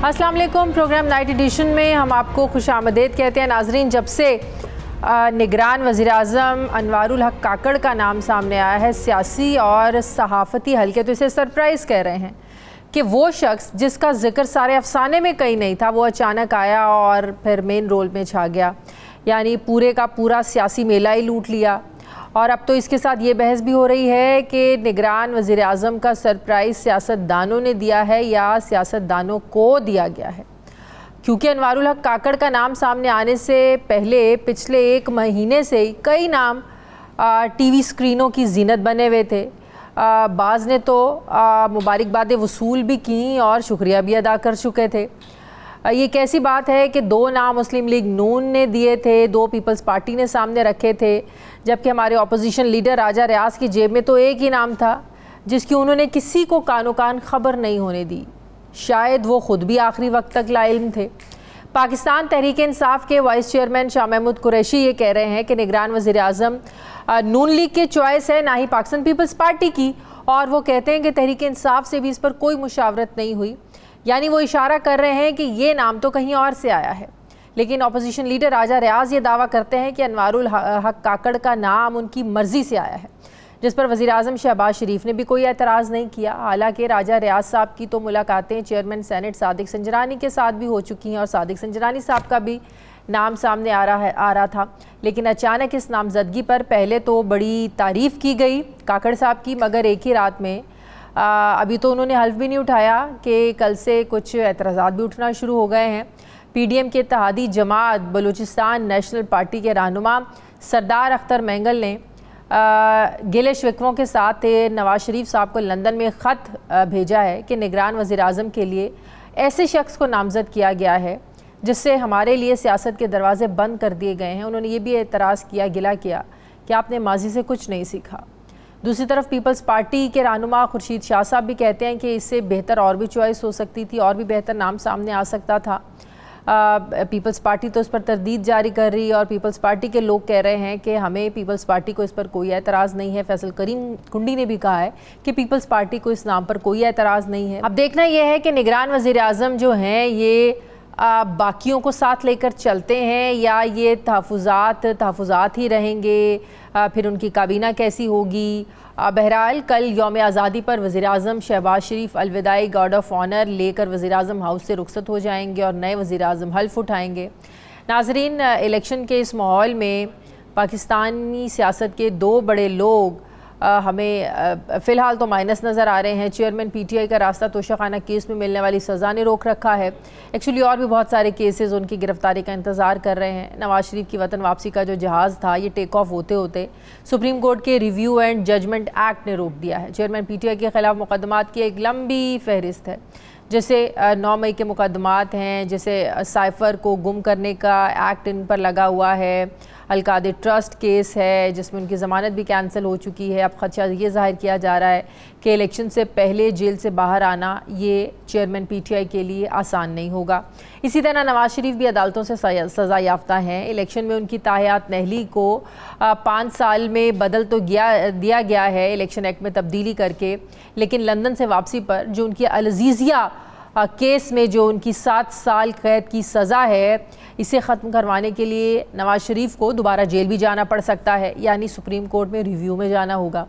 अस्सलाम वालेकुम। Programme night addition में हम आपको खुशामदीद कहते हैं। नाजरीन, जब से निगरान वज़ीर-ए-आज़म अनवारुल हक काकड़ का नाम सामने आया है, सियासी और सहाफ़ती हल्के तो इसे सरप्राइज़ कह रहे हैं कि वो शख्स जिसका जिक्र सारे अफसाने में कहीं नहीं था, वो अचानक आया और फिर मेन रोल में छा गया, यानी पूरे का पूरा सियासी मेला ही लूट लिया। और अब तो इसके साथ ये बहस भी हो रही है कि निगरान वज़ीर-ए-आज़म का सरप्राइज़ सियासतदानों ने दिया है या सियासतदानों को दिया गया है, क्योंकि अनवारुल हक काकड़ का नाम सामने आने से पहले पिछले 1 महीने से कई नाम टीवी स्क्रीनों की जीनत बने हुए थे। बाज़ ने तो मुबारकबादें वसूल भी की और शुक्रिया भी अदा कर चुके थे। ये कैसी बात है कि 2 नाम मुस्लिम लीग नून ने दिए थे, 2 पीपल्स पार्टी ने सामने रखे थे, जबकि हमारे अपोजिशन लीडर राजा रियाज की जेब में तो एक ही नाम था जिसकी उन्होंने किसी को कानो कान खबर नहीं होने दी। शायद वो ख़ुद भी आखिरी वक्त तक लाइल्म थे। पाकिस्तान तहरीक इंसाफ के वाइस चेयरमैन शाह महमूद कुरैशी ये कह रहे हैं कि निगरान वज़ीर-ए-आज़म नून लीग की चॉइस है, ना ही पाकिस्तान पीपल्स पार्टी की, और वो कहते हैं कि तहरीक इंसाफ से भी इस पर कोई मुशावरत नहीं हुई। यानी वो इशारा कर रहे हैं कि ये नाम तो कहीं और से आया है। लेकिन अपोजिशन लीडर राजा रियाज ये दावा करते हैं कि अनवारुल हक काकड़ का नाम उनकी मर्ज़ी से आया है, जिस पर वज़ीर-ए-आज़म शहबाज शरीफ ने भी कोई एतराज़ नहीं किया। हालांकि राजा रियाज साहब की तो मुलाकातें चेयरमैन सेनेट सादिक संजरानी के साथ भी हो चुकी हैं और सादिक संजरानी साहब का भी नाम सामने आ रहा था, लेकिन अचानक इस नामजदगी पर पहले तो बड़ी तारीफ़ की गई काकड़ साहब की, मगर एक ही रात में अभी तो उन्होंने हल्फ भी नहीं उठाया कि कल से कुछ एतराज़ात भी उठना शुरू हो गए हैं। पीडीएम के इत्तेहादी जमात बलूचिस्तान नेशनल पार्टी के रहनुमा सरदार अख्तर मैंगल ने गिले शिकवों के साथ नवाज शरीफ साहब को लंदन में ख़त भेजा है कि निगरान वज़ीर-ए-आज़म के लिए ऐसे शख्स को नामज़द किया गया है जिससे हमारे लिए सियासत के दरवाज़े बंद कर दिए गए हैं। उन्होंने ये भी एतराज़ किया, गिला किया कि आपने माजी से कुछ नहीं सीखा। दूसरी तरफ पीपल्स पार्टी के रहनुमा खुर्शीद शाह साहब भी कहते हैं कि इससे बेहतर और भी चॉइस हो सकती थी, और भी बेहतर नाम सामने आ सकता था। पीपल्स पार्टी तो इस पर तरदीद जारी कर रही है और पीपल्स पार्टी के लोग कह रहे हैं कि हमें पीपल्स पार्टी को इस पर कोई एतराज़ नहीं है। फैसल करीम कुंडी ने भी कहा है कि पीपल्स पार्टी को इस नाम पर कोई एतराज़ नहीं है। अब देखना यह है कि निगरान वज़ीर-ए-आज़म जो हैं ये बाकियों को साथ लेकर चलते हैं या ये तहफ़्फ़ुज़ात ही रहेंगे, फिर उनकी काबीना कैसी होगी। बहरहाल कल यौम आज़ादी पर वज़ीर-ए-आज़म शहबाज शरीफ अलविदाई गार्ड ऑफ ऑनर लेकर वज़ीर-ए-आज़म हाउस से रुखसत हो जाएंगे और नए वज़ीर-ए-आज़म हल्फ उठाएंगे। नाज़रीन, इलेक्शन के इस माहौल में पाकिस्तानी सियासत के 2 बड़े लोग हमें फ़िलहाल तो माइनस नज़र आ रहे हैं। चेयरमैन पीटीआई का रास्ता तोशाखाना केस में मिलने वाली सज़ा ने रोक रखा है। एक्चुअली और भी बहुत सारे केसेस उनकी गिरफ्तारी का इंतज़ार कर रहे हैं। नवाज शरीफ की वतन वापसी का जो जहाज़ था ये टेक ऑफ होते होते सुप्रीम कोर्ट के रिव्यू एंड जजमेंट एक्ट ने रोक दिया है। चेयरमैन पीटीआई के ख़िलाफ़ मुकदमात की एक लंबी फहरिस्त है, जैसे 9 मई के मुकदमात हैं, जैसे साइफ़र को गुम करने का एक्ट इन पर लगा हुआ है, अलकादे ट्रस्ट केस है जिसमें उनकी ज़मानत भी कैंसिल हो चुकी है। अब खदशा ये ज़ाहिर किया जा रहा है कि इलेक्शन से पहले जेल से बाहर आना ये चेयरमैन पीटीआई के लिए आसान नहीं होगा। इसी तरह नवाज शरीफ भी अदालतों से सज़ा याफ्ता हैं। इलेक्शन में उनकी ताहियात नहली को 5 साल में बदल तो दिया गया है इलेक्शन एक्ट में तब्दीली करके, लेकिन लंदन से वापसी पर जो उनकी अल-अज़ीज़िया केस में जो उनकी 7 साल कैद की सज़ा है, इसे ख़त्म करवाने के लिए नवाज शरीफ को दोबारा जेल भी जाना पड़ सकता है, यानी सुप्रीम कोर्ट में रिव्यू में जाना होगा।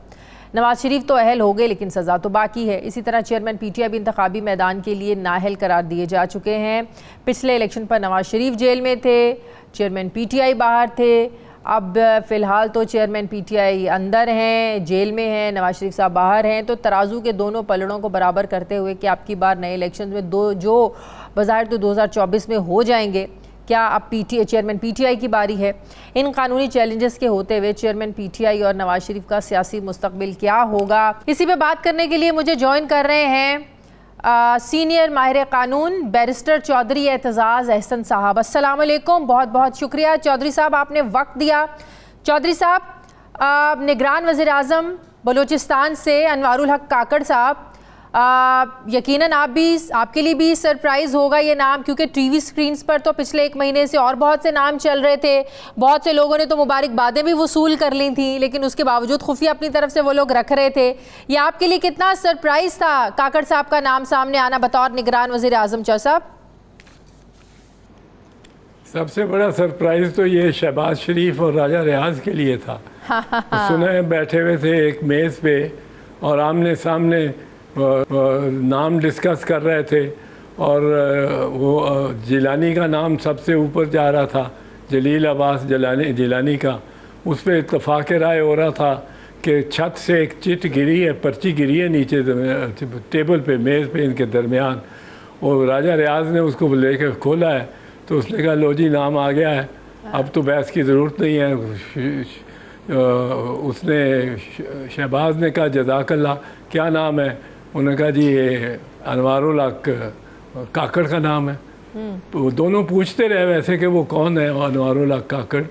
नवाज शरीफ तो अहल हो गए लेकिन सज़ा तो बाकी है। इसी तरह चेयरमैन पीटीआई भी इंतखाबी मैदान के लिए नाअहल करार दिए जा चुके हैं। पिछले इलेक्शन पर नवाज शरीफ जेल में थे, चेयरमैन पीटीआई बाहर थे। अब फ़िलहाल तो चेयरमैन पीटीआई अंदर हैं, जेल में हैं, नवाज शरीफ साहब बाहर हैं। तो तराजू के दोनों पलड़ों को बराबर करते हुए कि आपकी बार नए इलेक्शन में जो बज़ाहिर तो 2024 में हो जाएंगे, क्या अब चेयरमैन पीटीआई की बारी है? इन कानूनी चैलेंजेस के होते हुए चेयरमैन पीटीआई और नवाज शरीफ का सियासी मुस्तकबिल क्या होगा, इसी पे बात करने के लिए मुझे ज्वाइन कर रहे हैं सीनियर माहिर कानून बैरिस्टर चौधरी एतजाज़ अहसन साहब। अस्सलाम वालेकुम, बहुत बहुत शुक्रिया चौधरी साहब, आपने वक्त दिया। चौधरी साहब, निगरान वज़ीर-ए-आज़म बलूचिस्तान से अनवारुल हक काकड़ साहब, यकीनन आपके लिए भी सरप्राइज़ होगा ये नाम, क्योंकि टीवी स्क्रीन्स पर तो पिछले 1 महीने से और बहुत से नाम चल रहे थे। बहुत से लोगों ने तो मुबारकबादें भी वसूल कर ली थी, लेकिन उसके बावजूद खुफिया अपनी तरफ से वो लोग रख रहे थे। ये आपके लिए कितना सरप्राइज़ था काकड़ साहब का नाम सामने आना बतौर निगरान वज़ीर-ए-आज़म? चौ साहब। सबसे बड़ा सरप्राइज़ तो ये शहबाज शरीफ और राजा रियाज के लिए था। सुना है बैठे हुए थे एक मेज़ पे और आमने सामने नाम डिस्कस कर रहे थे और वो जिलानी का नाम सबसे ऊपर जा रहा था, जलील अब्बास जिलानी का। उस पर इत्तफाक़ राय हो रहा था कि छत से एक चिट गिरी है, पर्ची गिरी है नीचे टेबल पे, मेज़ पे इनके दरमियान। और राजा रियाज ने उसको लेकर खोला है तो उसने कहा लो जी नाम आ गया है, अब तो बहस की ज़रूरत नहीं है। उसने शहबाज ने कहा जज़ाकल्लाह, क्या नाम है? उन्होंने कहा जी ये अनवारुल हक काकड़ का नाम है। तो दोनों पूछते रहे वैसे कि वो कौन है अनवारुल हक काकड़।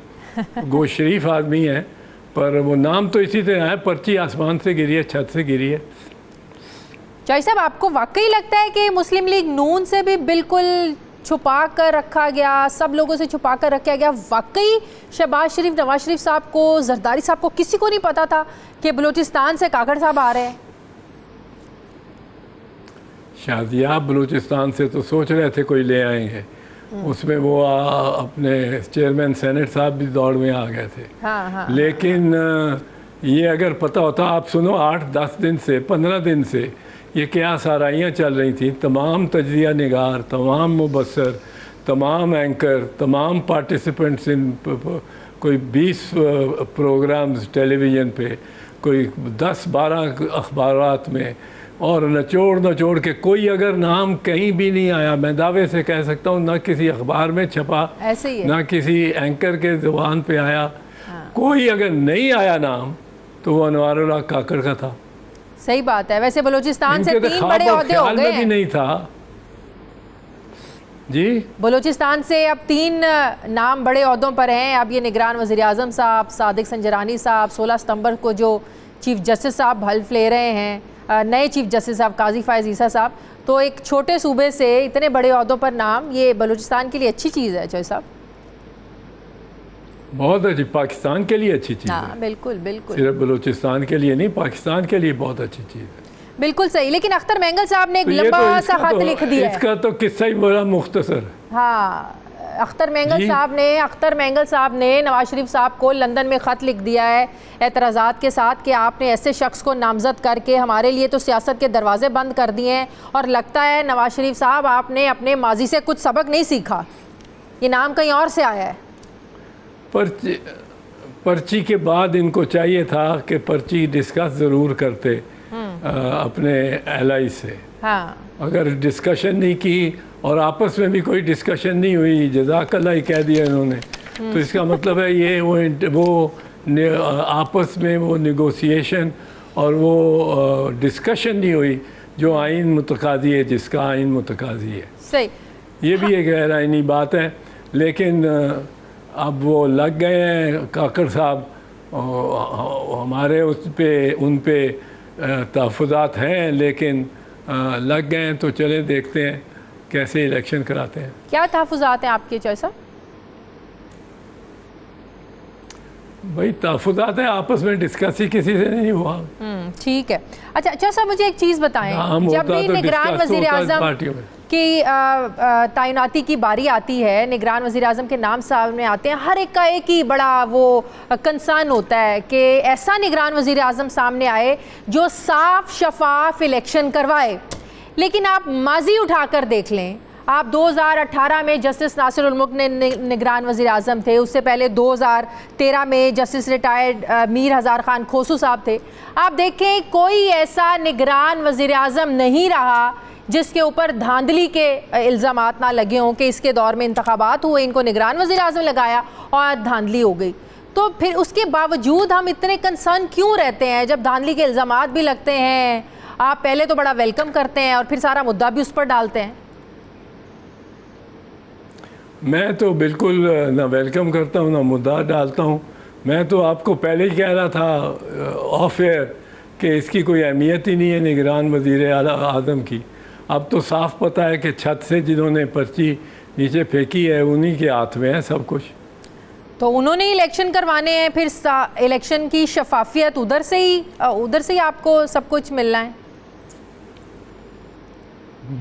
वो शरीफ आदमी है पर वो नाम तो इसी तरह है, पर्ची आसमान से गिरी है, छत से गिरी है। चाई साहब, आपको वाकई लगता है कि मुस्लिम लीग नून से भी बिल्कुल छुपा कर रखा गया, सब लोगों से छुपा कर रखा गया? वाकई शहबाज शरीफ, नवाज शरीफ साहब को, जरदारी साहब को, किसी को नहीं पता था कि बलूचिस्तान से काकड़ साहब आ रहे हैं? शादियाब बलूचिस्तान से तो सोच रहे थे कोई ले आएंगे, उसमें वो अपने चेयरमैन सेनेट साहब भी दौड़ में आ गए थे। हाँ। लेकिन ये अगर पता होता, आप सुनो 8-10 दिन से 15 दिन से ये क्या साराइयाँ चल रही थी, तमाम तजिया निगार, तमाम मुबसर, तमाम एंकर, तमाम पार्टिसिपेंट्स इन कोई 20 प्रोग्राम्स टेलीविज़न पे, कोई 10-12 अखबारात में, और नचोड़ के कोई अगर नाम कहीं भी नहीं आया, मैं दावे से कह सकता हूँ, ना किसी अखबार में छपा, ऐसे ही है। ना किसी एंकर के ज़ुबान पे आया। कोई अगर नहीं आया नाम तो वो अनवारुल हक काकड़ का था। सही बात है। वैसे बलूचिस्तान से 3 बड़े ओहदे हो गए हैं। भी नहीं था जी। बलूचिस्तान से अब 3 नाम बड़े ओहदों पर हैं। अब ये निगरान वज़ीर आज़म साहब, सादिक संजरानी साहब, 16 सितंबर को जो चीफ जस्टिस साहब हल्फ ले रहे हैं, नए चीफ जस्टिस साहब काजी फायज़ ईसा साहब। तो एक छोटे सूबे से इतने बड़े ओहदों पर नाम, ये बलूचिस्तान के लिए अच्छी चीज़ है चाई साहब? बहुत अच्छी, पाकिस्तान के लिए अच्छी चीज़ हाँ, है। बिल्कुल बिल्कुल, सिर्फ बलूचिस्तान के लिए नहीं, पाकिस्तान के लिए बहुत अच्छी चीज़ है। बिल्कुल सही। लेकिन अख्तर मेंगल साहब ने एक तो लंबा सा खत लिख दिया है। इसका तो किस्सा ही बड़ा मुख्तसर। हाँ, अख्तर मेंगल साहब ने नवाज शरीफ साहब को लंदन में ख़त लिख दिया है एतराज़ात के साथ कि आपने ऐसे शख्स को नामज़द करके हमारे लिए तो सियासत के दरवाजे बंद कर दिए हैं, और लगता है नवाज शरीफ साहब आपने अपने माजी से कुछ सबक नहीं सीखा, ये नाम कहीं और से आया है। पर्ची के बाद इनको चाहिए था कि पर्ची डिस्कस ज़रूर करते अपने एलाई से। हाँ, अगर डिस्कशन नहीं की और आपस में भी कोई डिस्कशन नहीं हुई, जज़ाकल्लाह ही कह दिया इन्होंने, तो इसका मतलब है ये वो आपस में वो नेगोशिएशन और वो डिस्कशन नहीं हुई जो आइन मुतकादी है, जिसका आइन मुतकादी है। सही। ये भी एक गैर आइनी बात है। लेकिन अब वो लग गए हैं काकड़ साहब, हमारे उन पे तहफ़्फ़ुज़ात हैं, लेकिन लग गए हैं, तो चले देखते हैं कैसे इलेक्शन कराते हैं। क्या तहफ़्फ़ुज़ात हैं आपके चाई साहब? भाई तहफ़्फ़ुज़ात है, आपस में डिस्कस ही किसी से नहीं हुआ। ठीक है। अच्छा साहब, मुझे एक चीज़ बताएं, जब भी निगरान वज़ीर आज़म की तैनाती की बारी आती है, निगरान वज़ीर आज़म के नाम सामने आते हैं, हर एक का एक ही बड़ा वो कंसर्न होता है कि ऐसा निगरान वज़ीर आज़म सामने आए जो साफ शफाफ इलेक्शन करवाए। लेकिन आप माजी उठाकर देख लें, आप 2018 में जस्टिस नासिर उल मुल्क ने निगरान वज़ीर आज़म थे, उससे पहले 2013 में जस्टिस रिटायर्ड मीर हज़ार खान खोसू साहब थे। आप देखें, कोई ऐसा निगरान वज़ीर आज़म नहीं रहा जिसके ऊपर धांधली के इल्ज़ामात ना लगे हों कि इसके दौर में इंतखाबात हुए, इनको निगरान वज़ीर आज़म लगाया और धांधली हो गई। तो फिर उसके बावजूद हम इतने कंसर्न क्यों रहते हैं जब धांधली के इल्ज़ामात भी लगते हैं? आप पहले तो बड़ा वेलकम करते हैं और फिर सारा मुद्दा भी उस पर डालते हैं। मैं तो बिल्कुल ना वेलकम करता हूँ ना मुद्दा डालता हूँ। मैं तो आपको पहले ही कह रहा था ऑफ एयर कि इसकी कोई अहमियत ही नहीं है निगरान वज़ीर आज़म की। अब तो साफ पता है कि छत से जिन्होंने पर्ची नीचे फेंकी है उन्हीं के हाथ में है सब कुछ। तो उन्होंने इलेक्शन करवाने हैं, फिर इलेक्शन की शफाफियत उधर से ही आपको सब कुछ मिलना है।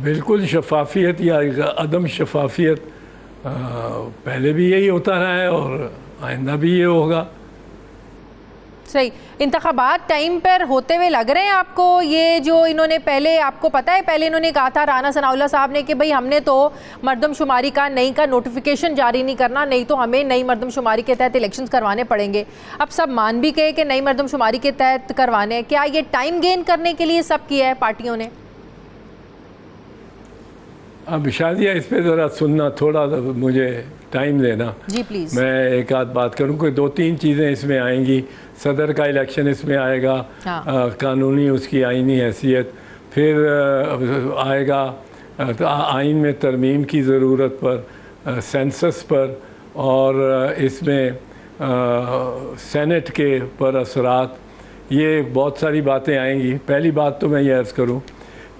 बिल्कुल शफाफियत या अदम शफाफियत पहले भी यही होता रहा है और आइंदा भी ये होगा। सही। इंतखाबात टाइम पर होते हुए लग रहे हैं आपको? ये जो इन्होंने पहले, आपको पता है पहले इन्होंने कहा था राना सनाउल्लाह साहब ने कि भाई हमने तो मरदमशुमारी का नई का नोटिफिकेशन जारी नहीं करना, नहीं तो हमें नई मरदमशुमारी के तहत इलेक्शंस करवाने पड़ेंगे। अब सब मान भी गए कि नई मरदमशुमारी के तहत करवाने। क्या ये टाइम गेन करने के लिए सब किया है पार्टियों ने? अब शादिया इस पे ज़रा सुनना, थोड़ा मुझे टाइम देना जी प्लीज़। मैं एक आध बात करूँ कि 2-3 चीज़ें इसमें आएंगी। सदर का इलेक्शन इसमें आएगा, कानूनी उसकी आइनी हैसियत, फिर आएगा आइन में तरमीम की ज़रूरत पर, सेंसस पर, और इसमें सेनेट के पर असरात, ये बहुत सारी बातें आएंगी। पहली बात तो मैं ये अर्ज़ करूँ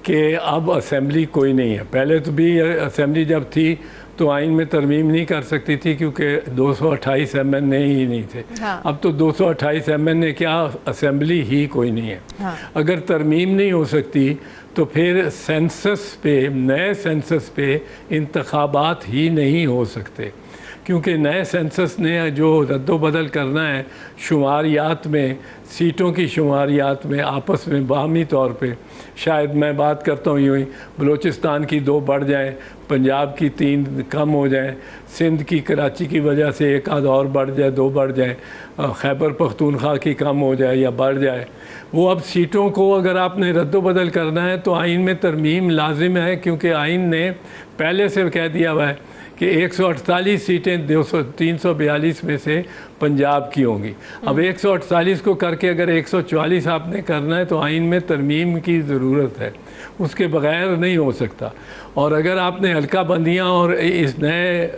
कि अब असेंबली कोई नहीं है। पहले तो भी असेंबली जब थी तो आइन में तरमीम नहीं कर सकती थी क्योंकि 228 MN ही नहीं थे। हाँ। अब तो 228 MN ने क्या, असेंबली ही कोई नहीं है। हाँ। अगर तरमीम नहीं हो सकती तो फिर सेंसस पे, नए सेंसस पे इंतखाबात ही नहीं हो सकते, क्योंकि नए सेंसस ने जो रद्दोबदल करना है शुमारियात में, सीटों की शुमारियात में आपस में बाहमी तौर पे, शायद मैं बात करता हूँ यूँ ही, बलूचिस्तान की 2 बढ़ जाएं, पंजाब की 3 कम हो जाएं, सिंध की कराची की वजह से 1 आध और बढ़ जाए, 2 बढ़ जाए, खैबर पख्तूनख्वा की कम हो जाए या बढ़ जाए। वो अब सीटों को अगर आपने रद्दोबदल करना है तो आइन में तरमीम लाजिम है, क्योंकि आइन ने पहले से कह दिया हुआ है कि 148 सीटें 342 में से पंजाब की होंगी। अब 148 को करके अगर 144 आपने करना है तो आइन में तरमीम की ज़रूरत है, उसके बग़ैर नहीं हो सकता। और अगर आपने हल्का बंदियाँ और इस नए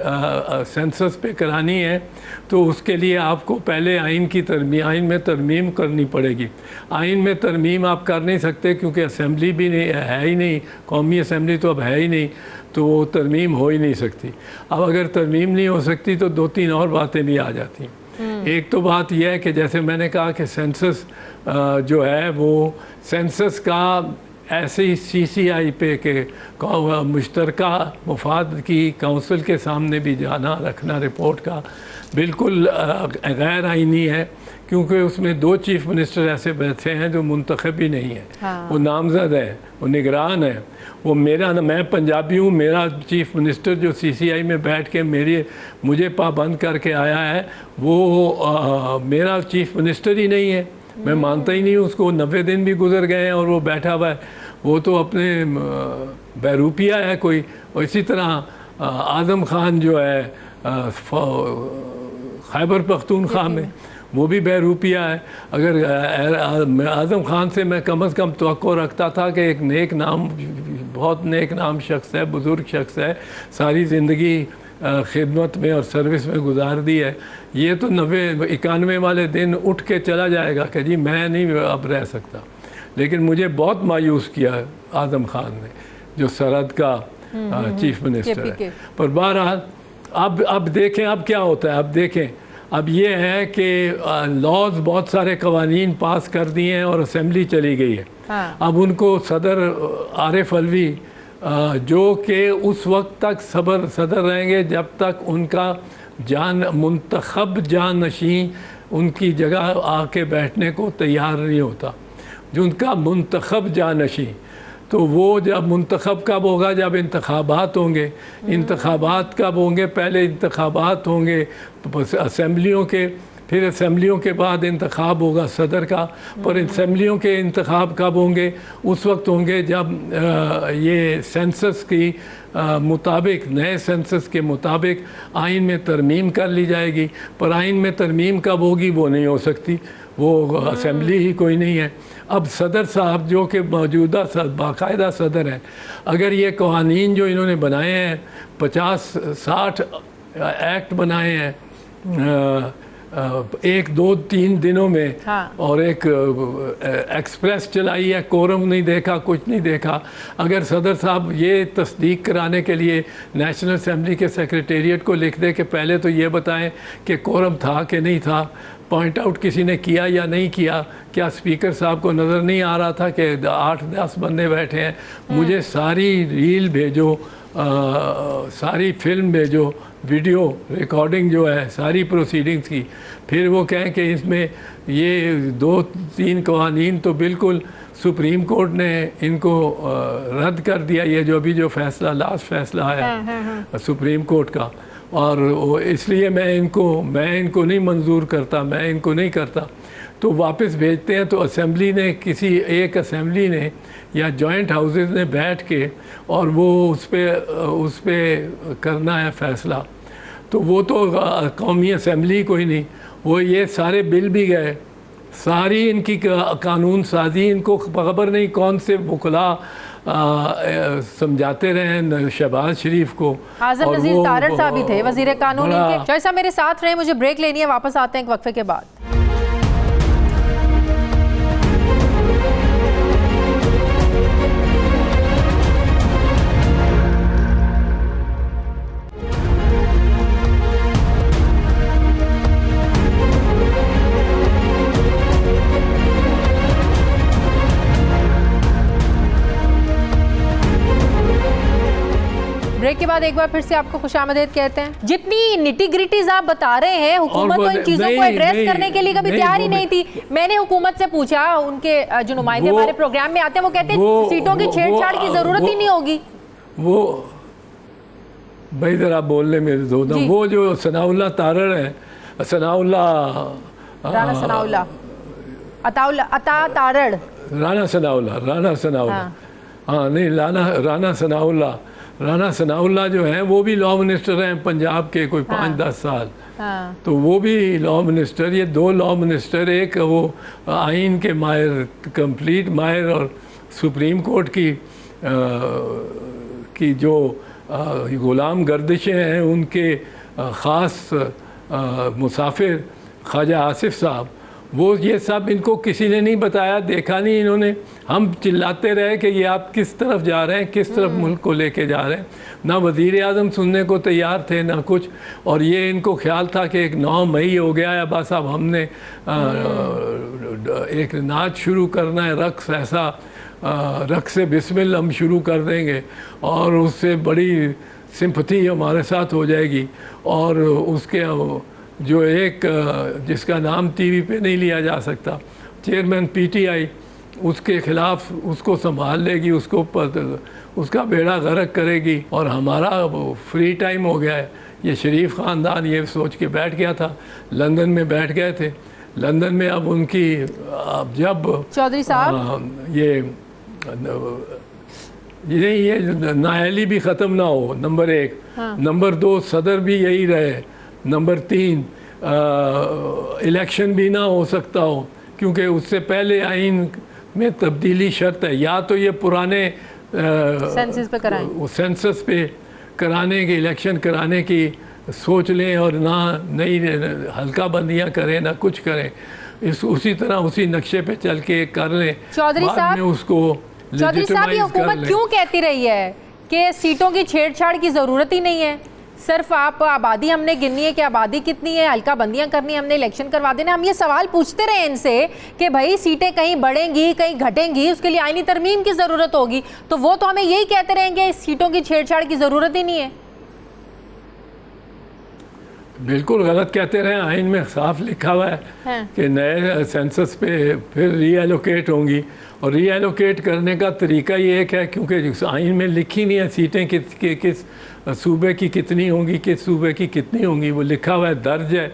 सेंसस पे करानी है तो उसके लिए आपको पहले आइन में तरमीम करनी पड़ेगी। आइन में तरमीम आप कर नहीं सकते क्योंकि असेंबली भी नहीं है ही नहीं, कौमी असेंबली तो अब है ही नहीं, तो वो तरमीम हो ही नहीं सकती। अब अगर तरमीम नहीं हो सकती तो 2-3 और बातें भी आ जाती। एक तो बात यह है कि जैसे मैंने कहा कि सेंसस जो है वो सेंसस का ऐसे ही CCI पे के मुश्तरका मुफाद की काउंसिल के सामने भी जाना रखना रिपोर्ट का बिल्कुल गैर आइनी है, क्योंकि उसमें 2 चीफ मिनिस्टर ऐसे बैठे हैं जो मुंतखब ही नहीं है। हाँ। वो नामजद है, वो निगरान है। वो मैं पंजाबी हूँ, मेरा चीफ मिनिस्टर जो CCI में बैठ के मुझे पाबंद करके आया है वो मेरा चीफ मिनिस्टर ही नहीं है। मैं मानता ही नहीं उसको। 90 दिन भी गुजर गए हैं और वो बैठा हुआ है, वो तो अपने बहरूपिया है कोई। और इसी तरह आज़म खान जो है खैबर पख्तूनख्वा में, वो भी बहरूपिया है। अगर आज़म खान से मैं कम से कम तवक्को रखता था कि एक नेक नाम, बहुत नेक नाम शख्स है, बुज़ुर्ग शख्स है, सारी ज़िंदगी खिदमत में और सर्विस में गुजार दी है, ये तो 90-91 वाले दिन उठ के चला जाएगा कि जी मैं नहीं अब रह सकता। लेकिन मुझे बहुत मायूस किया आज़म खान ने, जो सरहद का चीफ मिनिस्टर है। पर बहरहाल अब देखें अब क्या होता है। अब देखें, अब ये है कि लॉज बहुत सारे कवानीन पास कर दिए हैं और असेंबली चली गई है। हाँ। अब उनको सदर आरिफ अलवी जो कि उस वक्त तक सदर रहेंगे जब तक उनका मुंतखब जानशीं उनकी जगह आके बैठने को तैयार नहीं होता। जो उनका मुंतखब जानशीं, तो वो जब मुंतखब कब होगा, जब इंतखाबात होंगे। इंतखाबात कब होंगे? पहले इंतखाबात होंगे असेंबलियों के, फिर असेंबलियों के बाद इंतखाब होगा सदर का। पर असेंबलियों के इंतखाब कब होंगे? उस वक्त होंगे जब ये सेंसस की मुताबिक, नए सेंसस के मुताबिक आइन में तरमीम कर ली जाएगी। पर आइन में तरमीम कब होगी वो नहीं हो सकती, वो असेंबली ही कोई नहीं है। अब सदर साहब जो कि मौजूदा बाकायदा सदर हैं, अगर ये कवानीन जो इन्होंने बनाए हैं 50-60 एक्ट बनाए हैं 1-2-3 दिनों में। हाँ। और एक एक्सप्रेस चलाई है, कोरम नहीं देखा, कुछ नहीं देखा। अगर सदर साहब ये तस्दीक कराने के लिए नेशनल असेंबली के सेक्रेटेरिएट को लिख दे कि पहले तो ये बताएं कि कोरम था कि नहीं था, पॉइंट आउट किसी ने किया या नहीं किया, क्या स्पीकर साहब को नज़र नहीं आ रहा था कि 8-10 बंदे बैठे हैं, मुझे सारी रील भेजो सारी फिल्म में जो वीडियो रिकॉर्डिंग जो है सारी प्रोसीडिंग्स की, फिर वो कहें कि इसमें ये 2-3 कवानीन तो बिल्कुल सुप्रीम कोर्ट ने इनको रद्द कर दिया, ये जो अभी जो फैसला लास्ट फैसला आया सुप्रीम कोर्ट का, और इसलिए मैं इनको नहीं मंजूर करता, मैं इनको नहीं करता, तो वापस भेजते हैं। तो असेंबली ने एक असेंबली ने या जॉइंट हाउसेस ने बैठ के और वो उस पे करना है फैसला, तो वो तो कौमी असेंबली कोई नहीं, वो ये सारे बिल भी गए, सारी इनकी कानून साजी, इनको खबर नहीं कौन से बुकला समझाते रहे शहबाज शरीफ को। आज़म नज़ीर तारड़ साहब भी थे वज़ीर कानून इनके। जॉय साहब मेरे साथ रहे, मुझे ब्रेक लेनी है, वापस आते हैं एक वक्फे के बाद। ब्रेक के बाद एक बार फिर से आपको खुशामदीद कहते हैं। जितनी निटी ग्रिटीज आप बता रहे हैं, हुकूमत तो इन चीजों को एड्रेस करने के लिए कभी तैयार ही नहीं थी। मैंने हुकूमत से पूछा, उनके जो नुमाइंदे हमारे प्रोग्राम में आते हैं वो कहते हैं सीटों की छेड़छाड़ की जरूरत ही नहीं होगी। वो भाई जरा बोलने में दो ना, वो जो सनाउल्लाह तारड़ है, राना सनाउल्लाह जो है वो भी लॉ मिनिस्टर हैं पंजाब के, कोई 5-10 साल, तो वो भी लॉ मिनिस्टर, ये 2 लॉ मिनिस्टर, एक वो आइन के माहिर, कंप्लीट माहिर, और सुप्रीम कोर्ट की जो गुलाम गर्दिशें हैं उनके ख़ास मुसाफिर ख्वाजा आसिफ साहब, वो ये सब इनको किसी ने नहीं बताया, देखा नहीं इन्होंने। हम चिल्लाते रहे कि ये आप किस तरफ जा रहे हैं, किस तरफ मुल्क को लेके जा रहे हैं, ना वज़ीर आज़म सुनने को तैयार थे ना कुछ, और ये इनको ख्याल था कि एक 9 मई हो गया है, बस अब हमने एक नाच शुरू करना है, रक्स, ऐसा रक्स से बिस्मिल्लाह हम शुरू कर देंगे और उससे बड़ी सिंपथी हमारे साथ हो जाएगी, और उसके जो एक जिसका नाम टीवी पे नहीं लिया जा सकता, चेयरमैन पीटीआई, उसके खिलाफ उसको संभाल लेगी, उसका बेड़ा गर्क करेगी, और हमारा फ्री टाइम हो गया है। ये शरीफ ख़ानदान ये सोच के बैठ गया था, लंदन में बैठ गए थे। लंदन में अब उनकी जब चौधरी साहब ये नाअहली भी ख़त्म ना हो, नंबर 1, नंबर 2 सदर भी यही रहे, नंबर 3 इलेक्शन भी ना हो सकता हो, क्योंकि उससे पहले आइन में तब्दीली शर्त है, या तो ये पुराने सेंसस पे कराने के, इलेक्शन कराने की सोच लें और ना नई हल्का बंदियाँ करें, ना कुछ करें, उसी तरह उसी नक्शे पे चल के कर लें। चौधरी साहब, उसको चौधरी साहब, ये हुकूमत क्यों कहती रही है कि सीटों की छेड़छाड़ की ज़रूरत ही नहीं है, सिर्फ आप आबादी हमने गिननी है कि आबादी कितनी है, हल्का बंदियां करनी है, हमने इलेक्शन करवा देना। हम ये सवाल पूछते रहे इनसे कि भाई सीटें कहीं बढ़ेंगी कहीं घटेंगी, उसके लिए आईनी तरमीम की ज़रूरत होगी, तो वो तो हमें यही कहते रहेंगे सीटों की छेड़छाड़ की ज़रूरत ही नहीं है। बिल्कुल गलत कहते रहे, आइन में साफ लिखा हुआ है कि नए सेंसस पे फिर रीएलोकेट होंगी, और रीएलोकेट करने का तरीका ये एक है, क्योंकि आइन में लिखी नहीं है सीटें किस सूबे की कितनी होंगी, किस सूबे की कितनी होंगी, वो लिखा हुआ है, दर्ज है,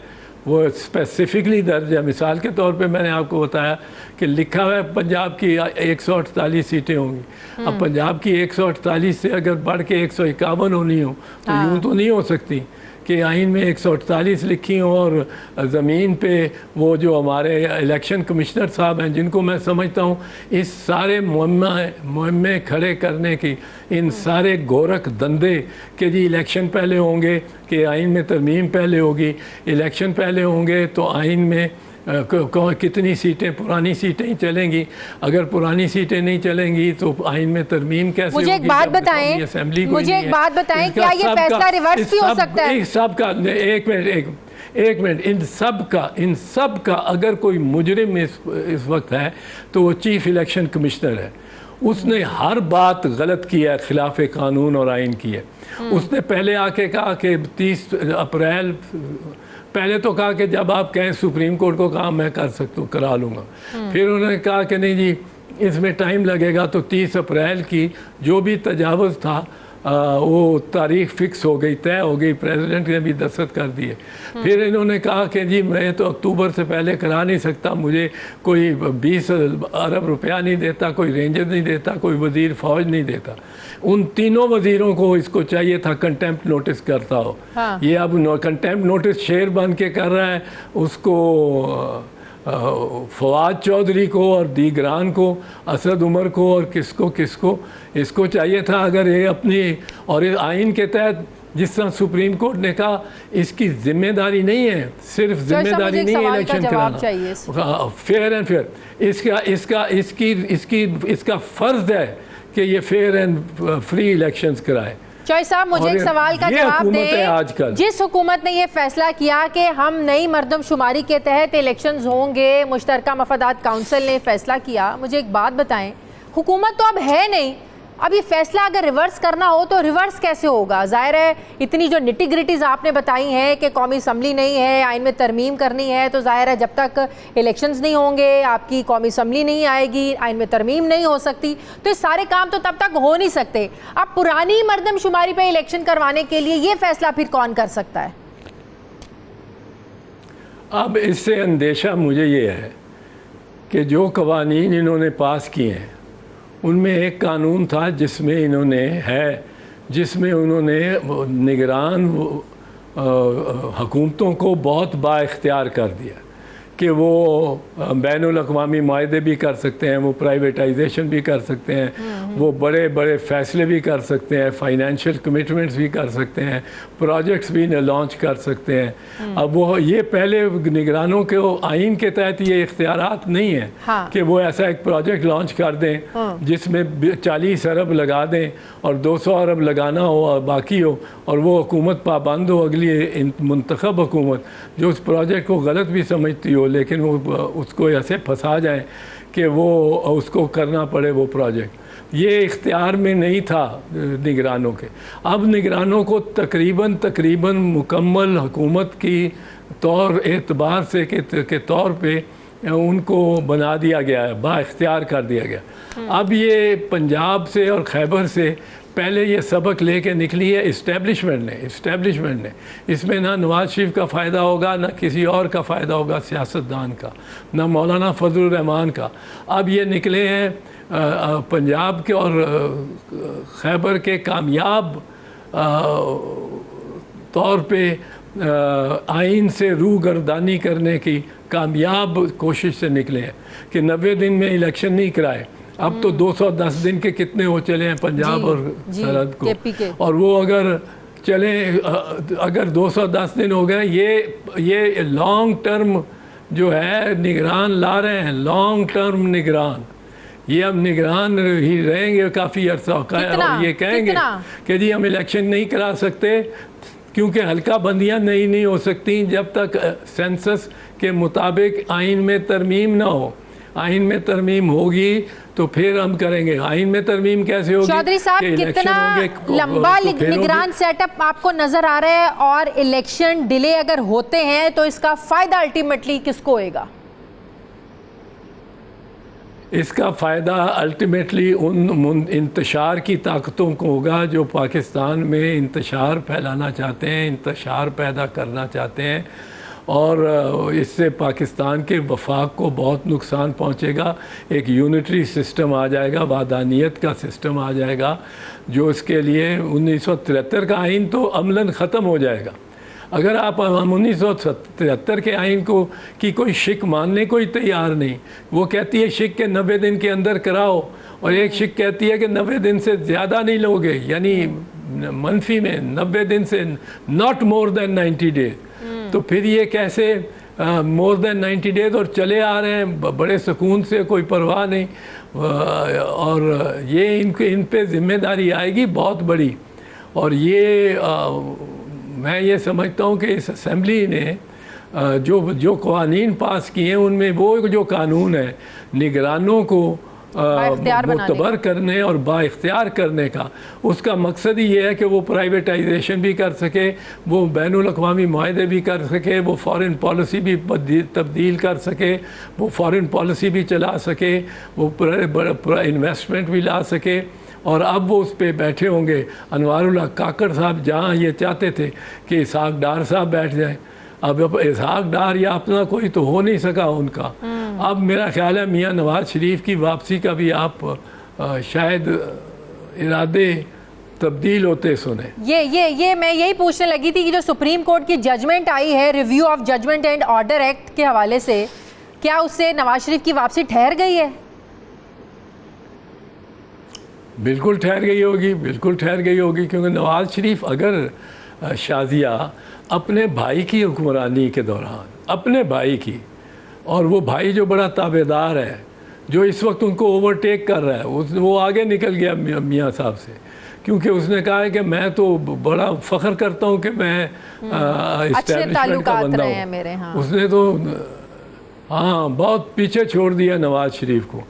वो स्पेसिफिकली दर्ज है। मिसाल के तौर पे मैंने आपको बताया कि लिखा हुआ है पंजाब की 148 सीटें होंगी। अब पंजाब की 148 से अगर बढ़ के 151 होनी हो तो यूँ तो नहीं हो सकती कि आइन में 148 लिखी हों, और ज़मीन पे वो जो हमारे इलेक्शन कमिश्नर साहब हैं, जिनको मैं समझता हूँ इस सारे मुहम्मे खड़े करने की, इन सारे गोरख धंधे कि जी इलेक्शन पहले होंगे, कि आइन में तरमीम पहले होगी, इलेक्शन पहले होंगे तो आइन में कितनी सीटें, पुरानी सीटें ही चलेंगी, अगर पुरानी सीटें नहीं चलेंगी तो आइन में तरमीम कैसे होगी? मुझे एक बात बताएं, क्या ये फैसला रिवर्स भी हो सकता है? एक मिनट, इन सब का अगर कोई मुजरिम इस वक्त है तो वो चीफ इलेक्शन कमिश्नर है। उसने हर बात गलत की है, खिलाफ कानून और आइन की है। उसने पहले आके कहा कि 30 अप्रैल, पहले तो कहा कि जब आप कहें सुप्रीम कोर्ट को कहा मैं कर सकता हूँ, करा लूँगा। फिर उन्होंने कहा कि नहीं जी इसमें टाइम लगेगा, तो 30 अप्रैल की जो भी तजावुज़ था वो तारीख फिक्स हो गई, तय हो गई, प्रेसिडेंट ने भी दस्तखत कर दिए। फिर इन्होंने कहा कि जी मैं तो अक्टूबर से पहले करा नहीं सकता, मुझे कोई 20 अरब रुपया नहीं देता, कोई रेंजर नहीं देता, कोई वज़ीर फ़ौज नहीं देता। उन तीनों वज़ीरों को इसको चाहिए था कंटेम्प्ट नोटिस करता हो। ये अब कंटेम्प्ट नोटिस शेर बन के कर रहा है, उसको फवाद चौधरी को और दीगरान को, असद उमर को और किसको इसको चाहिए था अगर ये अपनी और आइन के तहत जिस तरह सुप्रीम कोर्ट ने कहा इसकी जिम्मेदारी नहीं है, सिर्फ जिम्मेदारी नहीं है इलेक्शन कराना, फेयर एंड फेयर, इसका फ़र्ज है कि ये फेयर एंड फ्री इलेक्शंस कराए। चौधरी साहब मुझे एक सवाल का जवाब दें। आजकल जिस हुकूमत ने ये फैसला किया कि हम नई मरदमशुमारी के तहत इलेक्शंस होंगे, मुश्तरका मफादात काउंसिल ने फैसला किया, मुझे एक बात बताएं, हुकूमत तो अब है नहीं, अब ये फैसला अगर रिवर्स करना हो तो रिवर्स कैसे होगा? जाहिर है इतनी जो निटी-ग्रिटीज़ आपने बताई हैं कि कौमी असम्बली नहीं है, आइन में तरमीम करनी है, तो जाहिर है जब तक इलेक्शंस नहीं होंगे आपकी कौमी असम्बली नहीं आएगी, आइन में तरमीम नहीं हो सकती, तो ये सारे काम तो तब तक हो नहीं सकते। अब पुरानी मरदमशुमारी पे इलेक्शन करवाने के लिए ये फैसला फिर कौन कर सकता है? अब इससे अंदेशा मुझे ये है कि जो कवानीन इन्होंने पास किए हैं उनमें एक कानून था जिसमें उन्होंने निगरान हुकूमतों को बहुत बाइख्तियार कर दिया कि वो बैनुल अक़वामी माहदे भी कर सकते हैं, वो प्राइवेटाइजेशन भी कर सकते हैं, वो बड़े बड़े फ़ैसले भी कर सकते हैं, फाइनेंशियल कमिटमेंट्स भी कर सकते हैं, प्रोजेक्ट्स भी लॉन्च कर सकते हैं। अब वो ये पहले निगरानों के आइन के तहत ये इख्तियारात नहीं है कि वो ऐसा एक प्रोजेक्ट लॉन्च कर दें जिसमें 40 अरब लगा दें और 200 अरब लगाना हो और बाकी हो, और वो हुकूमत पाबंद हो, अगली मुंतखब हुकूमत जो उस प्रोजेक्ट को गलत भी समझती हो लेकिन वो उसको ऐसे फंसा जाए कि वो उसको करना पड़े वो प्रोजेक्ट। ये इख्तियार में नहीं था निगरानों के। अब निगरानों को तकरीबन मुकम्मल हुकूमत की तौर एतबार से के तौर पे उनको बना दिया गया है, बाइख्तियार कर दिया गया। अब ये पंजाब से और खैबर से पहले ये सबक लेके निकली है इस्टेब्लिशमेंट ने। इसमें ना नवाज शरीफ का फ़ायदा होगा, ना किसी और का फ़ायदा होगा सियासतदान का, ना मौलाना फजलुर रहमान का। अब ये निकले हैं पंजाब के और खैबर के कामयाब तौर पे आइन से रूगर्दानी करने की कामयाब कोशिश से निकले हैं कि 90 दिन में इलेक्शन नहीं कराए। अब तो 210 दिन के कितने हो चले हैं पंजाब और सरहद को, और वो अगर चले अगर 210 दिन हो गए, ये लॉन्ग टर्म जो है निगरान ला रहे हैं, लॉन्ग टर्म निगरान। ये अब निगरान ही रहेंगे काफ़ी अर्सा, और ये कहेंगे कि जी हम इलेक्शन नहीं करा सकते क्योंकि हल्का बंदियाँ नहीं हो सकती जब तक सेंसस के मुताबिक आइन में तरमीम ना हो। आइन में तरमीम होगी तो फिर हम करेंगे। आइन में तरमीम कैसे होगी? चौधरी साहब कितना लंबा निगरान सेटअप आपको नजर आ रहा है, और इलेक्शन डिले अगर होते हैं तो इसका फायदा अल्टीमेटली किसको होएगा? इसका फ़ायदा अल्टीमेटली उन इंतशार की ताकतों को होगा जो पाकिस्तान में इंतशार फैलाना चाहते हैं, इंतशार पैदा करना चाहते हैं, और इससे पाकिस्तान के वफाक को बहुत नुकसान पहुंचेगा। एक यूनिटरी सिस्टम आ जाएगा, वादानियत का सिस्टम आ जाएगा, जो इसके लिए 1973 का आइन तो अमलन ख़त्म हो जाएगा। अगर आप हम 1973 के आइन को की कोई शिक मानने को ही तैयार नहीं, वो कहती है शिक के 90 दिन के अंदर कराओ, और एक शिक कहती है कि 90 दिन से ज़्यादा नहीं लोगे, यानी मनफी में 90 दिन से नॉट मोर देन 90 डेज। तो फिर ये कैसे मोर देन 90 डेज और चले आ रहे हैं बड़े सुकून से, कोई परवाह नहीं, और ये इन पे जिम्मेदारी आएगी बहुत बड़ी। और ये मैं ये समझता हूँ कि इस असेंबली ने जो कवानीन पास किए हैं उनमें वो जो कानून है निगरानों को मुतबर करने और बाइख्तियार करने का, उसका मकसद ही ये है कि वो प्राइवेटाइजेशन भी कर सके, वो बैनुल अक़वामी मुआहदे भी कर सके, वो फॉरेन पॉलिसी भी तब्दील कर सके, वो फॉरेन पॉलिसी भी चला सके, वो इन्वेस्टमेंट भी ला सके। और अब वो उस पर बैठे होंगे। अनवारुल हक काकड़ साहब जहाँ ये चाहते थे कि इसहाक डार साहब बैठ जाएं, अब इसहाक डार या अपना कोई तो हो नहीं सका उनका। अब मेरा ख्याल है मियाँ नवाज शरीफ की वापसी का भी आप शायद इरादे तब्दील होते सुने। ये मैं यही पूछने लगी थी कि जो सुप्रीम कोर्ट की जजमेंट आई है review of judgement and order act के हवाले से, क्या उससे नवाज शरीफ की वापसी ठहर गई है? बिल्कुल ठहर गई होगी, बिल्कुल ठहर गई होगी, क्योंकि नवाज शरीफ अगर शाजिया अपने भाई की हुक्मरानी के दौरान, अपने भाई की, और वो भाई जो बड़ा ताबेदार है, जो इस वक्त उनको ओवरटेक कर रहा है, वो आगे निकल गया मियाँ साहब से, क्योंकि उसने कहा है कि मैं तो बड़ा फ़ख्र करता हूँ कि मैं इस्टेब्लिशमेंट का बंदा हूँ। हाँ। उसने तो हाँ बहुत पीछे छोड़ दिया नवाज शरीफ को।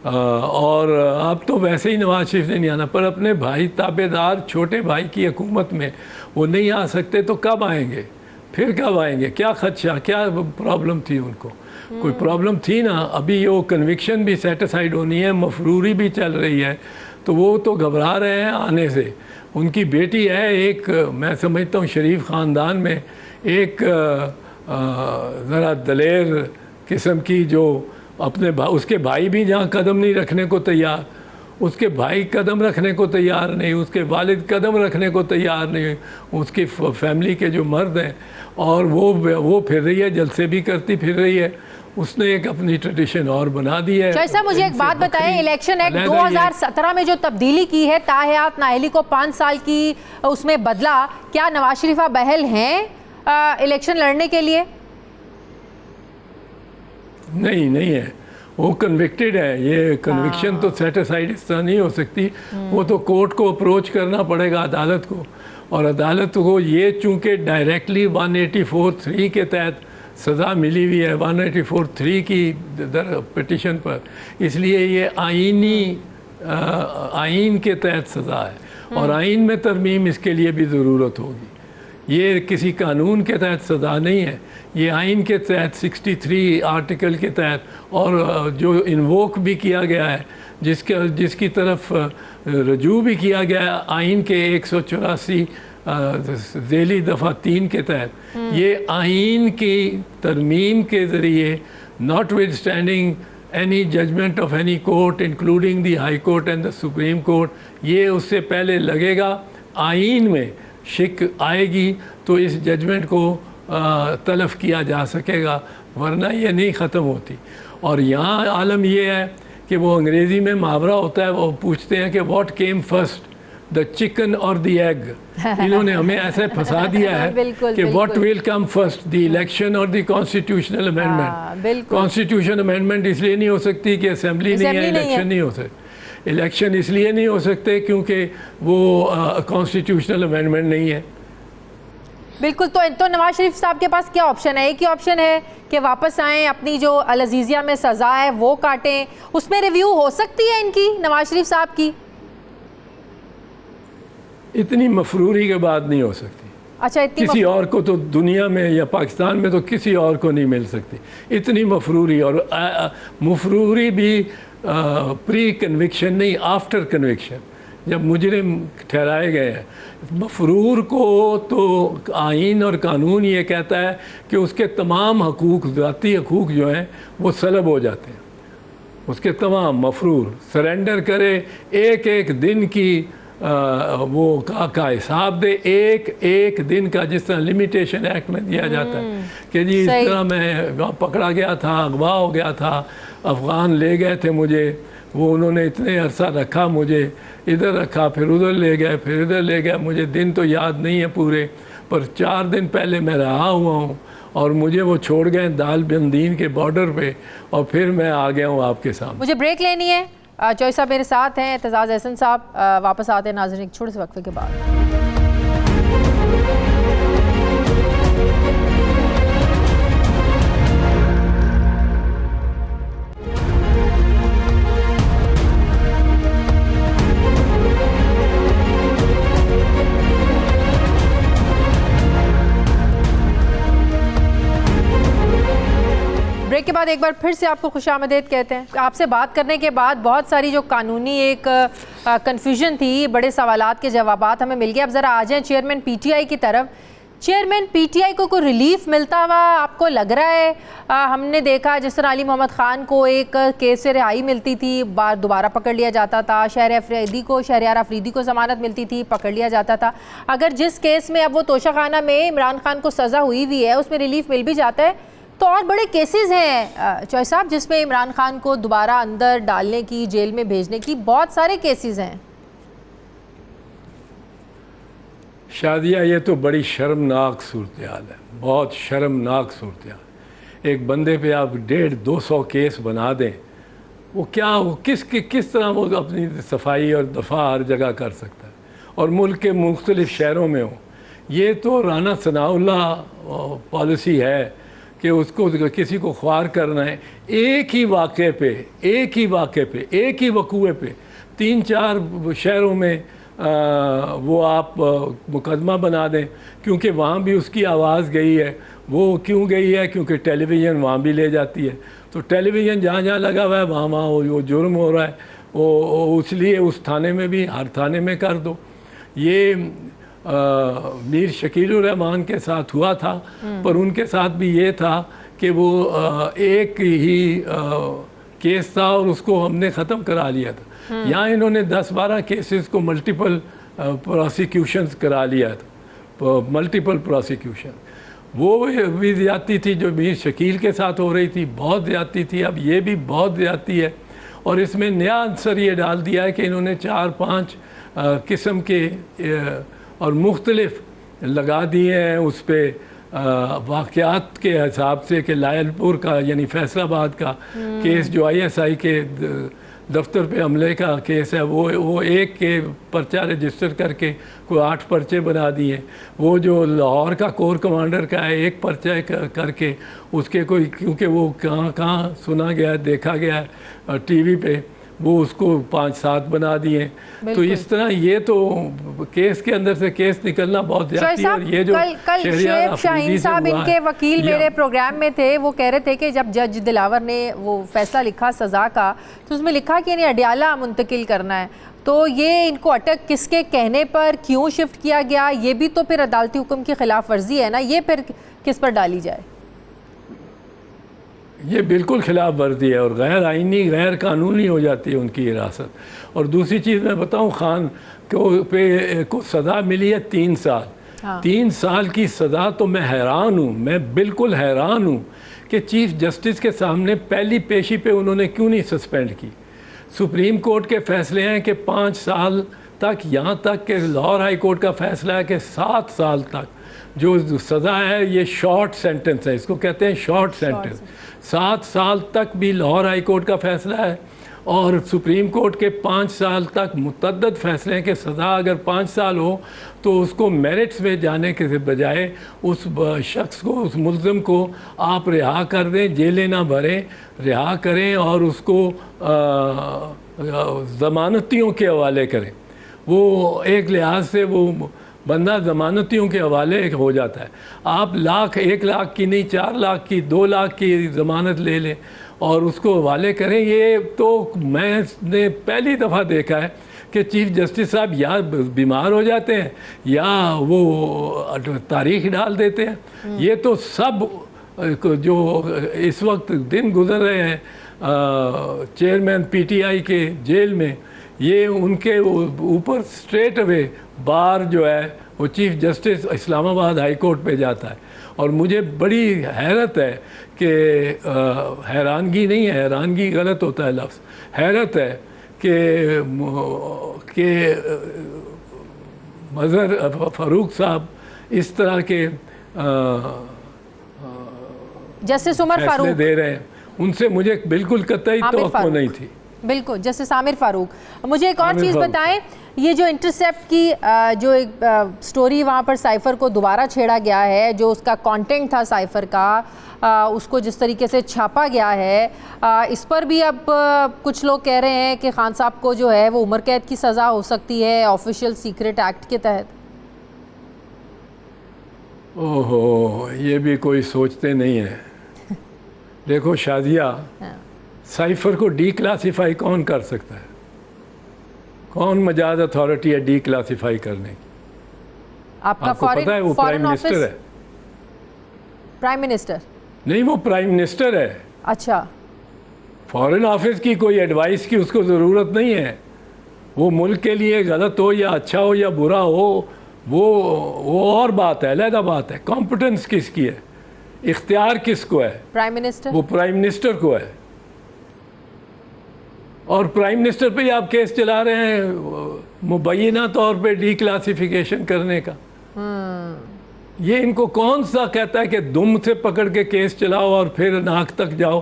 और अब तो वैसे ही नवाज शरीफ ने नहीं आना, पर अपने भाई ताबेदार छोटे भाई की हुकूमत में वो नहीं आ सकते तो कब आएंगे, फिर कब आएंगे? क्या खदशा, क्या प्रॉब्लम थी उनको? कोई प्रॉब्लम थी ना। अभी वो कन्विक्शन भी सेटिसाइड होनी है, मफरूरी भी चल रही है, तो वो तो घबरा रहे हैं आने से। उनकी बेटी है एक, मैं समझता हूँ शरीफ ख़ानदान में एक ज़रा दलेर किस्म की, जो अपने उसके भाई भी जहाँ कदम नहीं रखने को तैयार, उसके भाई कदम रखने को तैयार नहीं, उसके वालिद कदम रखने को तैयार नहीं, उसकी फैमिली के जो मर्द हैं, और वो फिर रही है, जलसे भी करती फिर रही है। उसने एक अपनी ट्रेडिशन और बना दी है। जैसा मुझे एक बात बताएं, इलेक्शन एक्ट 2017 में जो तब्दीली की है, ताहयात नाअहली को 5 साल की उसमें बदला, क्या नवाज शरीफ बहल हैं इलेक्शन लड़ने के लिए? नहीं है, वो कन्विक्टेड है। ये कन्विक्शन तो सेटिसाइड इस तरह नहीं हो सकती। वो तो कोर्ट को अप्रोच करना पड़ेगा, अदालत को, और अदालत को ये चूँकि डायरेक्टली 184(3) के तहत सज़ा मिली हुई है, 184(3) की पिटिशन पर, इसलिए ये आइन के तहत सज़ा है, और आइन में तरमीम इसके लिए भी ज़रूरत होगी। ये किसी कानून के तहत सज़ा नहीं है, ये आइन के तहत 63 आर्टिकल के तहत, और जो इन्वोक भी किया गया है, जिसकी तरफ रजू भी किया गया है आइन के 184 ज़ेली दफ़ा 3 के तहत। ये आइन की तरमीम के ज़रिए, notwithstanding any judgement of any court including the High Court and the Supreme Court, ये उससे पहले लगेगा आइन में शिक आएगी तो इस जजमेंट को तलफ़ किया जा सकेगा, वरना ये नहीं ख़त्म होती। और यहाँ आलम ये है कि वो अंग्रेज़ी में मुहावरा होता है, वो पूछते हैं कि what came first, the chicken और द एग। इन्होंने हमें ऐसे फंसा दिया है कि what will come first, the election और the constitutional amendment. Constitution amendment इसलिए नहीं हो सकती कि असेंबली नहीं है, इलेक्शन नहीं हो सकते। इलेक्शन इसलिए नहीं हो सकते क्योंकि वो कॉन्स्टिट्यूशनल अमेंडमेंट नहीं है। बिल्कुल। तो नवाज शरीफ साहब के पास क्या ऑप्शन है? एक ही ऑप्शन है कि वापस आएँ, अपनी जो अल-अज़ीज़िया में सज़ा है वो काटें, उसमें रिव्यू हो सकती है इनकी, नवाज शरीफ साहब की? इतनी मफरूरी के बाद नहीं हो सकती। अच्छा, किसी और को तो दुनिया में या पाकिस्तान में तो किसी और को नहीं मिल सकती इतनी मफरूरी, और मफरूरी भी प्री कन्विक्शन नहीं, आफ्टर कन्विक्शन, जब मुजरिम ठहराए गए हैं। मफरूर को तो आइन और कानून ये कहता है कि उसके तमाम हकूक़, ज़ाती हकूक़ जो हैं वो सलब हो जाते हैं, उसके तमाम मफरूर सरेंडर करे, एक एक दिन की वो का हिसाब दे, एक दिन का, जिस तरह लिमिटेशन एक्ट में दिया जाता है कि जी इस तरह मैं पकड़ा गया था, अगवा हो गया था, अफ़गान ले गए थे मुझे, वो उन्होंने इतने अरसा रखा, मुझे इधर रखा, फिर उधर ले गए, फिर इधर ले गए, मुझे दिन तो याद नहीं है पूरे, पर 4 दिन पहले मैं रहा हुआ हूँ, और मुझे वो छोड़ गए दाल बंदीन के बॉर्डर पे, और फिर मैं आ गया हूँ आपके सामने। मुझे ब्रेक लेनी है। चॉइस साहब मेरे साथ हैं, एतजाज़ अहसन साहब वापस आते हैं नाज़रीन एक छोटे से वक्फे के बाद। साहबाद, एक बार फिर से आपको खुशामदीद कहते हैं। आपसे बात करने के बाद बहुत सारी जो कानूनी एक कन्फ्यूजन थी, बड़े सवालात के जवाबात हमें मिल गए। अब ज़रा आ जाएँ चेयरमैन पीटीआई की तरफ। चेयरमैन पीटीआई को कोई रिलीफ मिलता हुआ आपको लग रहा है? हमने देखा जिस तरह अली मोहम्मद ख़ान को एक केस से रिहाई मिलती थी, बार दोबारा पकड़ लिया जाता था। शहरयार अफरीदी को ज़मानत मिलती थी, पकड़ लिया जाता था। अगर जिस केस में अब वो तोशाखाना में इमरान खान को सज़ा हुई हुई है उसमें रिलीफ मिल भी जाता है, तो और बड़े केसेस हैं चौधरी साहब जिसमें इमरान खान को दोबारा अंदर डालने की, जेल में भेजने की बहुत सारे केसेस हैं। शादिया, ये तो बड़ी शर्मनाक सूरत हाल है, बहुत शर्मनाक सूरत हाल। एक बंदे पे आप 150-200 केस बना दें, वो किस तरह वो अपनी सफाई और दफा हर जगह कर सकता है, और मुल्क के मुख्तलिफ शहरों में हो। ये तो राना सनाउल्लाह पॉलिसी है कि उसको किसी को ख्वार करना है। एक ही वाक़े पे, एक ही वकूए पे 3-4 शहरों में वो आप मुकदमा बना दें, क्योंकि वहाँ भी उसकी आवाज़ गई है। वो क्यों गई है? क्योंकि टेलीविज़न वहाँ भी ले जाती है। तो टेलीविज़न जहाँ जहाँ लगा हुआ है वहाँ वहाँ वो जुर्म हो रहा है। वो इसलिए उस थाने में भी, हर थाने में कर दो। ये मीर शकीलुर रहमान के साथ हुआ था, पर उनके साथ भी ये था कि वो एक ही केस था और उसको हमने ख़त्म करा लिया था। यहाँ इन्होंने 10-12 केसेस को मल्टीपल प्रोसिक्यूशंस करा लिया था, मल्टीपल प्रोसिक्यूशन। वो भी ज़्यादती थी जो मीर शकील के साथ हो रही थी, बहुत ज़्यादती थी। अब ये भी बहुत ज़्यादती है। और इसमें नया आंसर ये डाल दिया है कि इन्होंने 4-5 किस्म के और मुख्तलिफ लगा दिए हैं उस पर वाक़यात के हिसाब से, कि लायलपुर का यानी फैसलाबाद का केस जो ISI के दफ्तर पे हमले का केस है, वो एक के पर्चा रजिस्टर करके कोई 8 पर्चे बना दिए। वो जो लाहौर का कोर कमांडर का है, एक पर्चा करके उसके कोई, क्योंकि वो कहाँ सुना गया, देखा गया TV पे, वो उसको 5-7 बना दिए। तो इस तरह ये तो केस के अंदर से केस निकलना बहुत ज़्यादा है। और ये जो कल शेख शाहीन साहब, इनके वकील मेरे प्रोग्राम में थे, वो कह रहे थे कि जब जज दिलावर ने वो फैसला लिखा सज़ा का, तो उसमें लिखा कि इन्हें अडियाला मुंतकिल करना है। तो ये इनको अटक किसके कहने पर क्यों शिफ्ट किया गया, ये भी तो फिर अदालती हुक्म की खिलाफ वर्जी है ना। ये फिर किस पर डाली जाए? ये बिल्कुल खिलाफ वर्जी है और गैर आइनी, गैर कानूनी हो जाती है उनकी हिरासत। और दूसरी चीज़ मैं बताऊं, खान को सज़ा मिली है 3 साल। 3 साल की सज़ा। तो मैं हैरान हूँ, मैं बिल्कुल हैरान हूँ कि चीफ़ जस्टिस के सामने पहली पेशी पे उन्होंने क्यों नहीं सस्पेंड की। सुप्रीम कोर्ट के फैसले हैं कि 5 साल तक, यहाँ तक कि लाहौर हाई कोर्ट का फैसला है कि 7 साल तक जो सज़ा है ये शॉर्ट सेंटेंस है, इसको कहते हैं शॉर्ट सेंटेंस। 7 साल तक भी लाहौर हाई कोर्ट का फैसला है, और सुप्रीम कोर्ट के 5 साल तक मुतअद्दद फैसले हैं कि सज़ा अगर 5 साल हो तो उसको मेरिट्स में जाने के बजाय उस शख्स को, उस मुल्ज़िम को आप रिहा कर दें, जेलें ना भरें, रिहा करें और उसको ज़मानतियों के हवाले करें। वो एक लिहाज से वो बंदा ज़मानतियों के हवाले हो जाता है। आप 1 लाख की नहीं, 4 लाख की, 2 लाख की ज़मानत ले लें और उसको हवाले करें। ये तो मैंने पहली दफ़ा देखा है कि चीफ़ जस्टिस साहब या बीमार हो जाते हैं या वो तारीख डाल देते हैं। ये तो सब जो इस वक्त दिन गुजर रहे हैं चेयरमैन PTI के जेल में, ये उनके ऊपर स्ट्रेट अवे बार जो है वो chief justice Islamabad high court पे जाता है। और मुझे बड़ी हैरत है कि हैरानगी नहीं है, हैरानगी गलत होता है लफ्ज़, हैरत है कि मज़हर फ़ारूक साहब इस तरह के जस्टिस उमर फारूक दे रहे हैं। उनसे मुझे बिल्कुल कतई तवक्को नहीं थी। बिल्कुल जस्टिस आमिर फारूक। मुझे एक और चीज़ बताएं, ये जो इंटरसेप्ट की जो एक स्टोरी वहाँ पर साइफ़र को दोबारा छेड़ा गया है, जो उसका कंटेंट था साइफ़र का, उसको जिस तरीके से छापा गया है, इस पर भी अब कुछ लोग कह रहे हैं कि खान साहब को जो है वो उम्र कैद की सज़ा हो सकती है ऑफिशियल सीक्रेट एक्ट के तहत। ओहो, ये भी कोई सोचते नहीं है। देखो शाजिया, हाँ। साइफर को डी क्लासीफाई कौन कर सकता है? कौन मजाज अथॉरिटी है डी क्लासीफाई करने की? आपका आपको पता है वो प्राइम मिनिस्टर है। प्राइम मिनिस्टर नहीं, वो प्राइम मिनिस्टर है। अच्छा, फॉरेन ऑफिस की कोई एडवाइस की उसको ज़रूरत नहीं है। वो मुल्क के लिए गलत हो या अच्छा हो या बुरा हो, वो और बात है, अलग बात है। कॉम्पिटेंस किसकी है, इख्तियार किसको है? Prime minister. वो प्राइम मिनिस्टर को है। और प्राइम मिनिस्टर पे ही आप केस चला रहे हैं मुबैना तौर पे डी क्लासिफिकेशन करने का। ये इनको कौन सा कहता है कि दुम से पकड़ के केस चलाओ और फिर नाक तक जाओ?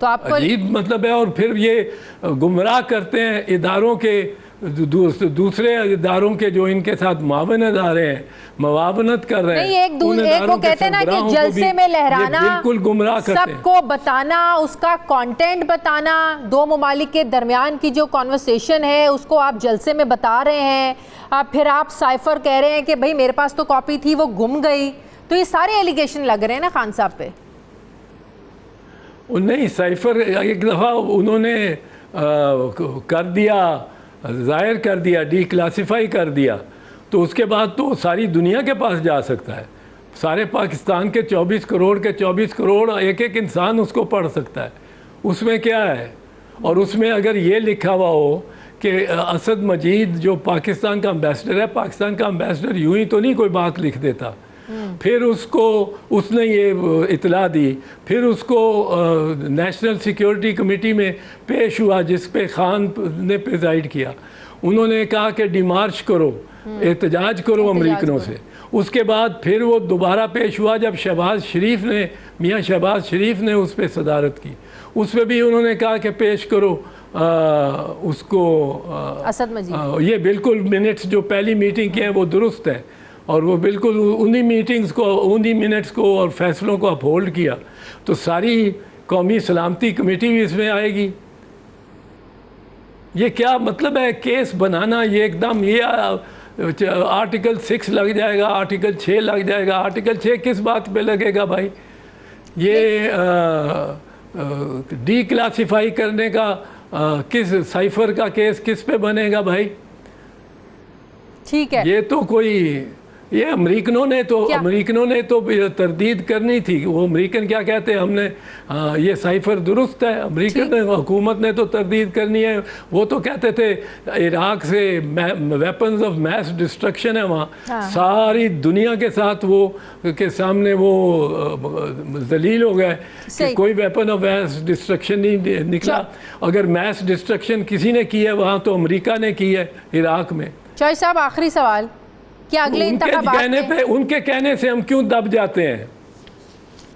तो आपको अजीब मतलब है। और फिर ये गुमराह करते हैं इदारों के, दूसरे इदारों के जो इनके साथ मुआवन इदारे हैं, मुआवनत कर रहे हैं। नहीं, एक को कहते हैं ना कि जलसे में लहराना, बिल्कुल गुमराह करते हैं। सबको बताना, उसका कंटेंट बताना, दो ममालिक के दरमियान की जो कॉन्वर्सेशन है उसको आप जलसे में बता रहे हैं। फिर आप साइफर कह रहे हैं कि भाई मेरे पास तो कॉपी थी, वो गुम गई। तो ये सारे एलिगेशन लग रहे हैं ना खान साहब पे। नहीं, साइफर एक दफ़ा उन्होंने कर दिया, ज़ाहिर कर दिया, डी क्लासीफाई कर दिया, तो उसके बाद तो सारी दुनिया के पास जा सकता है। सारे पाकिस्तान के 24 करोड़ के 24 करोड़ एक एक इंसान उसको पढ़ सकता है। उसमें क्या है? और उसमें अगर ये लिखा हुआ हो कि असद मजीद जो पाकिस्तान का एम्बेसडर है, पाकिस्तान का एम्बेसडर यूं ही तो नहीं कोई बात लिख देता। फिर उसने ये इतला दी, फिर उसको नेशनल सिक्योरिटी कमेटी में पेश हुआ जिस पे खान ने प्रिजाइड किया। उन्होंने कहा कि डिमार्च करो, एहतजाज करो अमरीकनों से। उसके बाद फिर वो दोबारा पेश हुआ जब शहबाज शरीफ ने, मियाँ शहबाज शरीफ ने उस पर सदारत की। उस पर भी उन्होंने कहा कि पेश करो उसको असद मजीद। ये बिल्कुल मिनट्स जो पहली मीटिंग की है वो दुरुस्त है, और वो बिल्कुल उन्हीं मीटिंग्स को, उन्हीं मिनट्स को और फैसलों को अपहोल्ड किया। तो सारी कौमी सलामती कमेटी भी इसमें आएगी। ये क्या मतलब है केस बनाना? ये एकदम, ये आर्टिकल 6 लग जाएगा, आर्टिकल 6 लग जाएगा। आर्टिकल 6 किस बात पे लगेगा भाई? ये डी क्लासीफाई करने का किस साइफर का केस किस पे बनेगा भाई? ठीक है, ये तो कोई, ये अमेरिकनों ने तो तरदीद करनी थी। वो अमेरिकन क्या कहते हैं, हमने ये साइफर दुरुस्त है। अमेरिकन हुकूमत ने तो तरदीद करनी है। वो तो कहते थे इराक से वेपन्स ऑफ मैस डिस्ट्रक्शन है वहाँ। सारी दुनिया के साथ वो के सामने वो जलील हो गए कि कोई वेपन ऑफ मैस डिस्ट्रक्शन नहीं निकला। अगर मैस डिस्ट्रक्शन किसी ने की है वहाँ तो अमेरिका ने की है, इराक में। चौधरी साहब, आखिरी सवाल, क्या अगले उनके कहने से हम क्यों दब जाते हैं?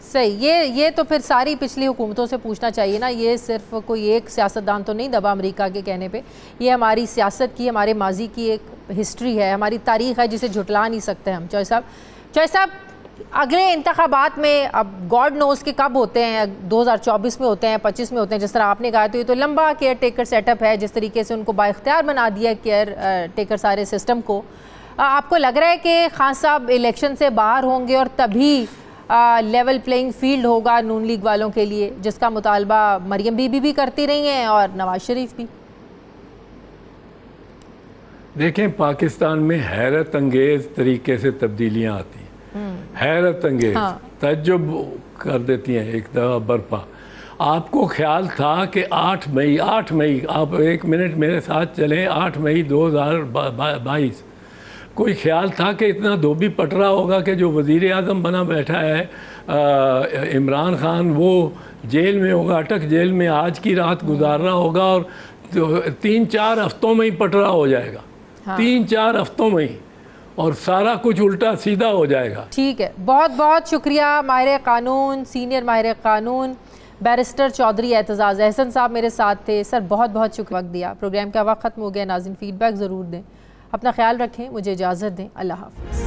सही, ये तो फिर सारी पिछली हुकूमतों से पूछना चाहिए ना। ये सिर्फ कोई एक सियासतदान तो नहीं दबा अमेरिका के कहने पे। ये हमारी सियासत की, हमारे माजी की एक हिस्ट्री है, हमारी तारीख है जिसे झुटला नहीं सकते हम। चौधरी साहब, अगले इंतखाबात में अब गॉड नोज के कब होते हैं, 2024 में होते हैं, 25 में होते हैं, जिस तरह आपने कहा। तो ये तो लंबा केयर टेकर सेटअप है, जिस तरीके से उनको बाइख्तियार बना दिया केयर टेकर सारे सिस्टम को। आपको लग रहा है कि खान साहब इलेक्शन से बाहर होंगे और तभी लेवल प्लेइंग फील्ड होगा नून लीग वालों के लिए, जिसका मुतालबा मरियम बीबी भी करती रही हैं और नवाज शरीफ भी? देखें, पाकिस्तान में हैरत अंगेज तरीके से तब्दीलियां आती हैं, हैरत अंगेज, तज्जुब कर देती हैं एक दफ़ा बर्पा। आपको ख्याल था कि 8 मई, आप एक मिनट मेरे साथ चलें, 8 मई 2022 कोई ख्याल था कि इतना धोबी पटरा होगा कि जो वज़ीर आज़म बना बैठा है इमरान खान, वो जेल में होगा, अटक जेल में आज की रात गुजार रहा होगा और 3-4 हफ्तों में ही पटरा हो जाएगा। 3-4 हफ्तों में ही, और सारा कुछ उल्टा सीधा हो जाएगा। ठीक है, बहुत बहुत शुक्रिया माहिर कानून, सीनियर माहिर कानून बैरिस्टर चौधरी एतजाज़ अहसन साहब मेरे साथ थे। सर बहुत बहुत शुक्रिया, वक्त दिया। प्रोग्राम का वक्त ख़त्म हो गया। नाज़रीन फीडबैक ज़रूर दें, अपना ख्याल रखें, मुझे इजाज़त दें, अल्लाह हाफ़िज़।